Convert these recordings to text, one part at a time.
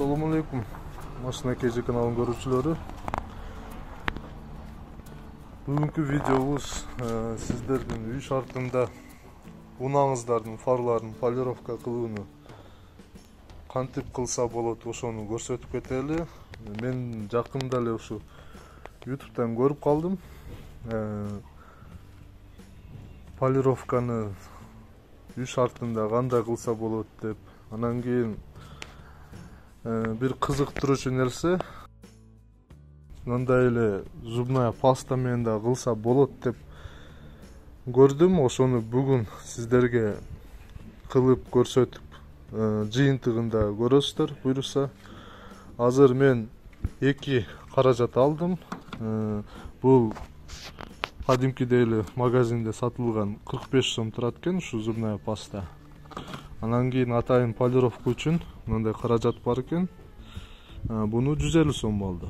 Assalamu alaikum. Машина KG kanalının görüşçüleri. Bugünkü videomuz sizlerden үй шартында унаңыздардын фарларын полировка кылууну кантип кылса болот ошону көрсөтүп кетели. Мен жакында эле ушу YouTube'дан көрүп калдым. Полировканы үй шартында кандай кылса болот деп. Анан кийин bir кызыктыруучу нерсе, мындай эле зубная паста менен да кылса болот деп көрдүм. Ошону бүгүн сиздерге кылып көрсөтүп жыйынтыгында көрөсүздөр буйруса. Азыр мен 2 каражат алдым. Бул кадимкидей эле магазинде сатылган 45 сом турат экен ушу зубная паста. Анан кийин атайын полировка үчүн мындай каражат бар экен. Буну 150 сом болду.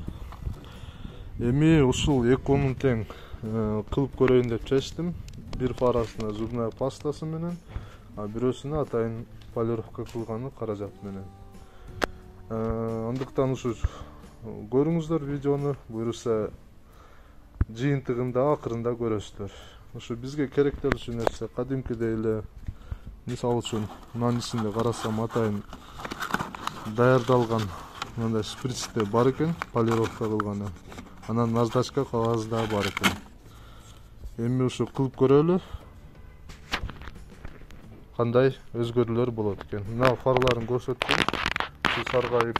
Эми ушул экөөнүн тең кылып көрөйүн деп чечтим. Бир фарасына зубная пастасы менен, а бирөөсүнө атайын полировка кылганы каражат менен. Андыктан ушу көрүңүздөр видеону, буйруса жыйынтыгында акырында көрөсүздөр. Ушу бизге керектелүүчү нерсе кадимкидей эле, мисалы үчүн мынанын ичинде карасам атайын даярдалган мындай шприцте бар экен, полировка кылганы. Анан наждачка кагазы да бар экен. Эми ушу кылып көрөлү, кандай өзгөрүүлөр болот экен. Мына фарларын көрсөттүм. Ушу саргайып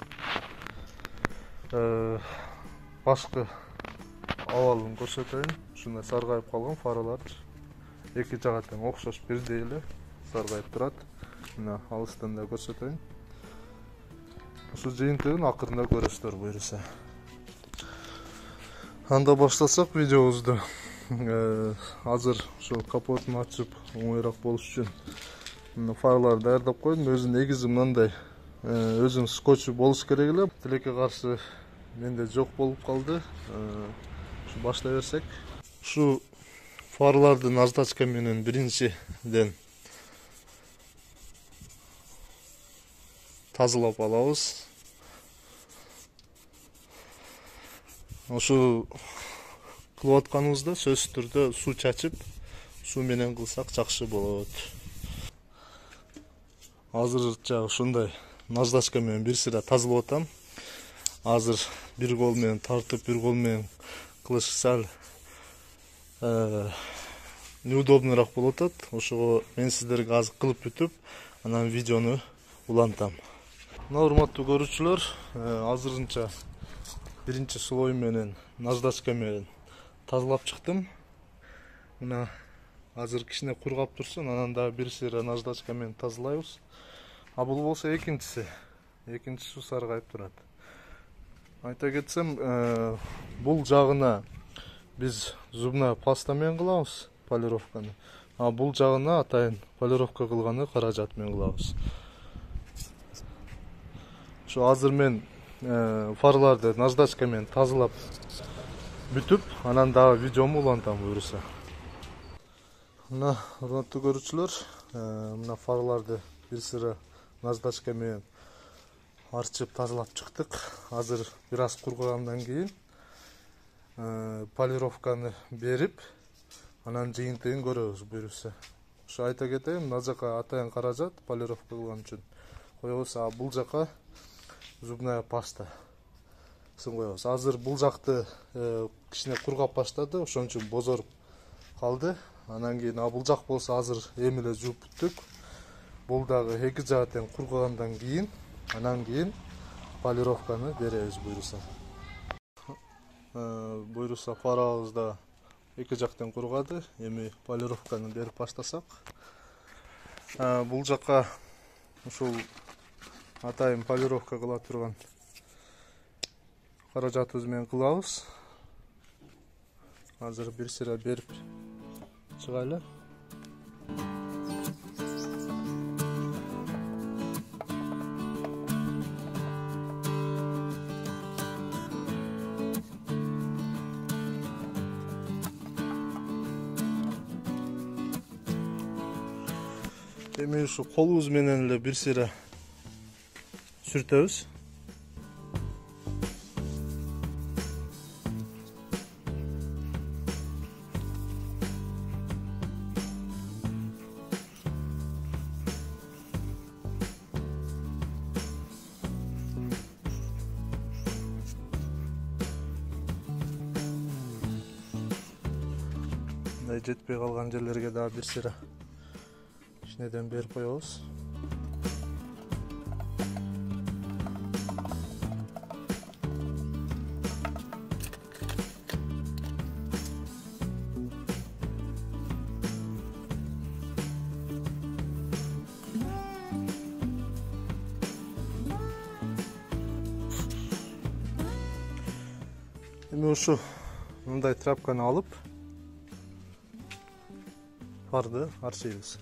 башкы абалын көрсөтөйүн. Ушундай саргайып калган фарлар эки жака тең окшош бирдей эле саргайып турат. Мына алыстан да көрсөтөйүн. Ушу жыйынтыгын акырында көрөсүздөр буйруса. Анда баштасак видеобузду. Азыр ошо капотун ачып оңойраак болуш үчүн мына фарларды даярдап койдум. Өзүнүн негизи мындай өзүнүн скотчу болуш керек эле. Тилекке каршы менде жок болуп калды. Ушу баштай берсек. Ушу фарларды наждачка менен биринчиден тазалап алабыз. Ушу кылып атканыбызда сөзсүз түрдө суу чачып, суу менен кылсак жакшы болот. Азырча ушундай наждачка менен бир сыра тазалап атам. Азыр бир кол менен тартып, бир кол менен кылыш сал неудобныйраак болуп атат. Ошого мен сиздерге азыр кылып бүтүп, анан видеону улантам. Мына урматтуу көрүүчүлөр, азырынча биринчи слой менен наждачка менен тазалап чыктым. Мына азыр кичине кургап турсун, анан дагы бир сыйра наждачка менен тазалайбыз. А бул болсо экинчиси саргайып турат. Айта кетсем, бул жагына биз зубная паста менен кылабыз полировканы. А бул жагына атайын полировка кылганы каражат менен кылабыз. Ошо азыр мен фарларды наждачка менен тазалап бүтүп, анан дагы видеому улантам буйруса. Мына урматтуу көрүүчүлөр, мына фарларды бир сыра наждачка менен арчып тазалап чыктык. Азыр бир аз кургагандан кийин полировканы берип, анан жыйынтыгын көрөбүз буйруса. Ошо айта кетейин, мына жака атайын каражат полировка кылган үчүн коебуз, а бул жака зубная паста коебуз. Азыр бул жакты кичине кургап баштады, ошон үчүн бозоруп калды. Анан кийин бул жак болсо азыр эми эле жууп бүттүк. Бул дагы эки жагы тең кургагандан кийин, анан кийин полировканы беребиз буйруса. Буйруса фарабыз да эки жактан кургады. Эми полировканы берип баштасак. Бул жака ушул атайын полировка кыла турган каражатыбыз менен кылабыз. Азыр бир сыра берип чыгайлы. Эми ушу колубуз менен эле бир сыра сүртөбүз. мындай жетпей калган жерлерге дагы бир сыйра кичинеден берип коебуз. Эми ушу мындай тряпканы алып парды арчыйбыз.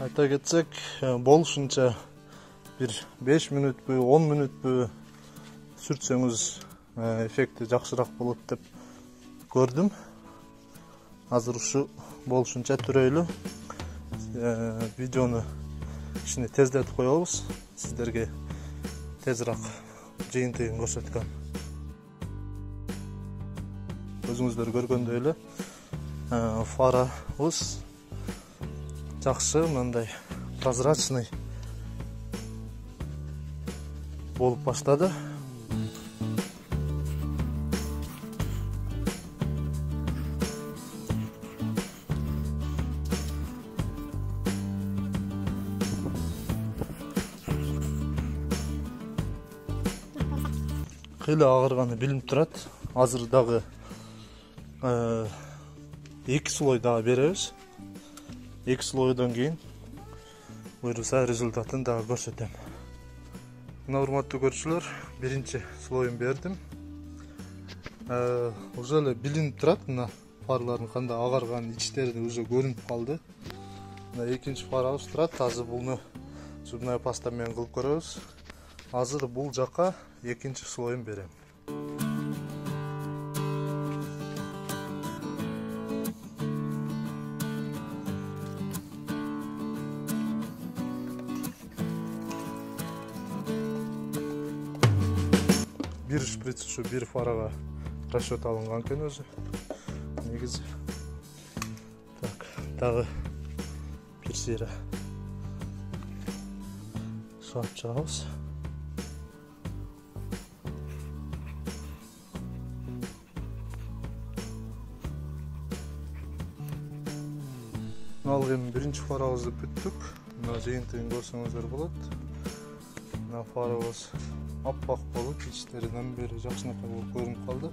Айта кетсек, болушунча бир 5 мүнөтпү, 10 мүнөтпү сүртсөңүз эффекти жакшыраак болот деп көрдүм. Азыр ушу болушунча түрөйлү. Видеону кичине тездетип коебуз. Сиздерге тезирээк жыйынтыгын көрсөткөн. Өзүңүздөр көргөндөй эле фарабыз жакшы мындай прозрачный болуп баштады. Кыйла агырганы билинип турат. Азыр дагы 2 слой дагы беребиз. 2 слойдон кийин буюрса результатын дагы көрсөтөм. Мына урматтуу көрүүчүлөр, биринчи слоюн бердим. Уже эле билинип турат, мына фарлардын кандай агарган, ичтери уже көрүнүп калды. Мына экинчи фарабыз турат. Азыр буну зубная паста менен кылып көрөбүз. Азыр бул жака экинчи слоюн берем. Бир шприц ушу бир фарага расчет алынган экен өзү. Негизи. Так, дагы бир сыйра саап чыгабыз. Ал эми биринчи фарабызды бүттүк. Мына жыйынтыгын көрсөңүздөр болот. Мына фарабыз аппак болуп, ичтеринен бери жакшынакай болуп көрүнүп калды.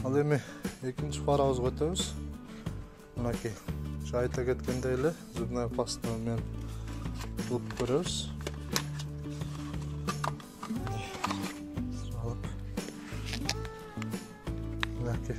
Ал эми экинчи фарабызга өтөбүз. Мынакей айта кеткендей эле зубная паста менен кылып көрөбүз. Мынакей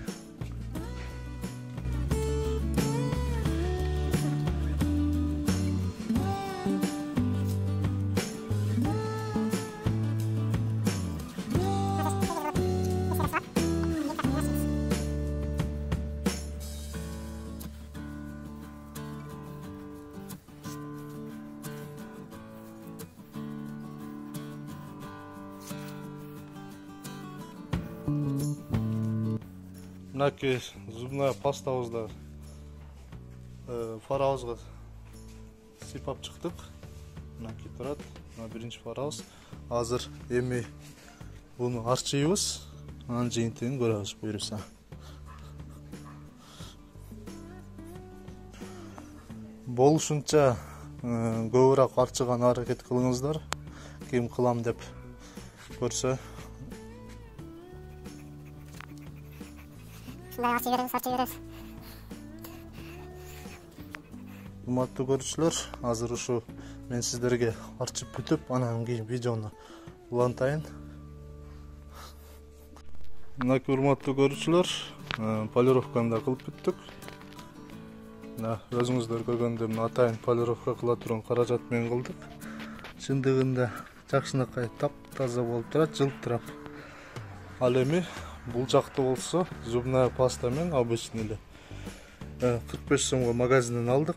Мынакей зубная пастабызды фарабызга сыйпап чыктык. Мынакей турат. Мына биринчи фарабыз. Азыр эми буну арчыйбыз. Анын жыйынтыгын көрөбүз буюрса. Болушунча көбүрөөк арчыган аракет кылыңыздар. Ким кылам деп көрсө арчы беребиз. Урматтуу көрүүчүлөр, азыр ушу мен сиздерге арчып бүтүп, анан кийин видеону улантайын. Мынакей урматтуу көрүүчүлөр, полировканы да кылып бүттүк. Мына өзүңүздөр көргөндөй атайын полировка кыла турган каражат менен кылдык. Чындыгында жакшынакай таптаза болуп турат, жылтырап. Ал эми бул жакты болсо зубная паста менен обычный эле 45 сомго магазинден алдык.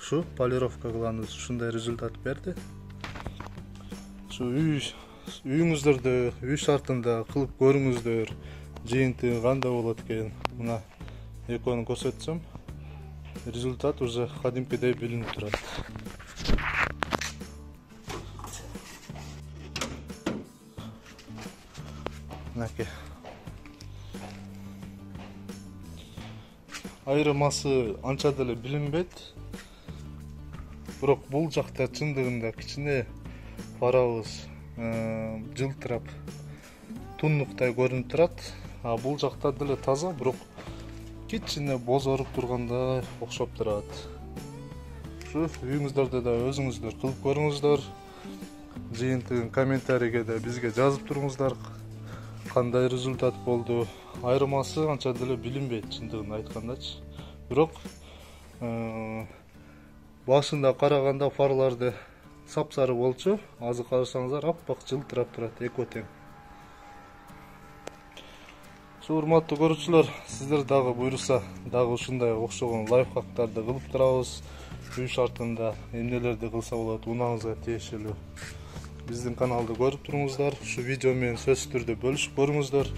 Ушу полировка кылганыбыз ушундай результат берди. Ушу үйүңүздөрдө, үй шартында кылып көрүңүздөр. Жыйынтыгы кандай болот экен. Мына экөөнү көрсөтсөм. результат уже кадимкидей билинип турат. Мынакей. Айырмасы анча деле билинбейт. Бирок бул жакта чындыгында кичине фарабыз жылтырап туннуктай көрүнүп турат. А бул жакта деле таза, бирок кичине бозоруп тургандай окшоп турат. Ушу үйүңүздөрдө да өзүңүздөр кылып көрүңүздөр. Жыйынтыгын комментарийге да бизге жазып туруңуздар. Кандай результат болду? Айырмасы анча деле билинбейт чындыгын айткандачы. Бирок башында караганда фарларды сапсары болчу, азыр карасаңыздар аппак жылтырап турат, экөө тең. Урматтуу көрүүчүлөр, сиздер дагы буйруса, дагы ушундай окшогон лайфхактарды кылып турабыз. Үй шартында эмнелерди кылса болот, унааңызга тиешелүү. Биздин каналды көрүп туруңуздар, ушу видео менен сөзсүз түрдө бөлүшүп көрүңүздөр.